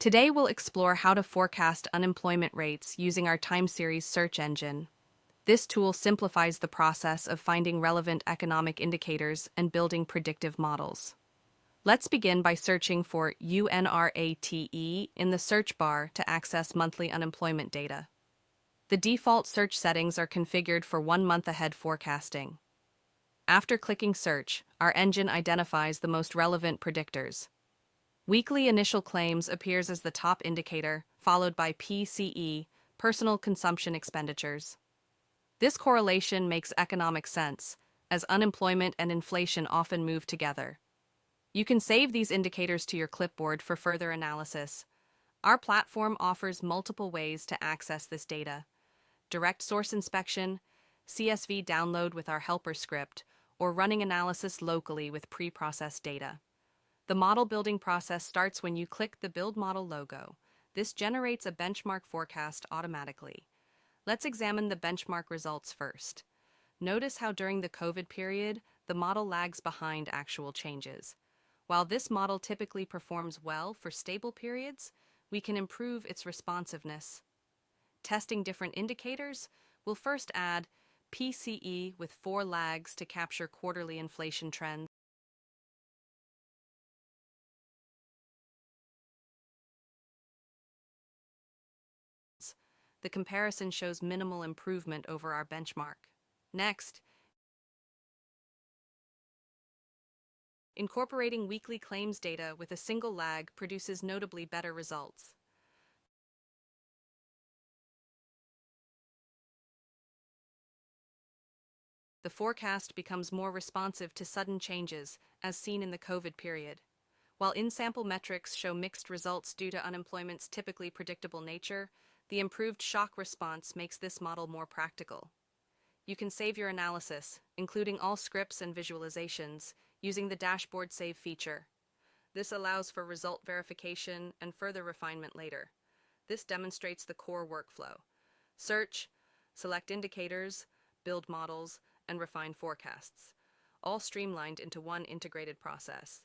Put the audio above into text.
Today we'll explore how to forecast unemployment rates using our time series search engine. This tool simplifies the process of finding relevant economic indicators and building predictive models. Let's begin by searching for UNRATE in the search bar to access monthly unemployment data. The default search settings are configured for 1 month ahead forecasting. After clicking search, our engine identifies the most relevant predictors. Weekly initial claims appears as the top indicator, followed by PCE, personal consumption expenditures. This correlation makes economic sense, as unemployment and inflation often move together. You can save these indicators to your clipboard for further analysis. Our platform offers multiple ways to access this data: direct source inspection, CSV download with our helper script, or running analysis locally with pre-processed data. The model building process starts when you click the Build Model logo. This generates a benchmark forecast automatically. Let's examine the benchmark results first. Notice how during the COVID period, the model lags behind actual changes. While this model typically performs well for stable periods, we can improve its responsiveness. Testing different indicators, we'll first add PCE with 4 lags to capture quarterly inflation trends. The comparison shows minimal improvement over our benchmark. Next, incorporating weekly claims data with a single lag produces notably better results. The forecast becomes more responsive to sudden changes, as seen in the COVID period. While in-sample metrics show mixed results due to unemployment's typically predictable nature, the improved shock response makes this model more practical. You can save your analysis, including all scripts and visualizations, using the Dashboard Save feature. This allows for result verification and further refinement later. This demonstrates the core workflow: search, select indicators, build models, and refine forecasts, all streamlined into one integrated process.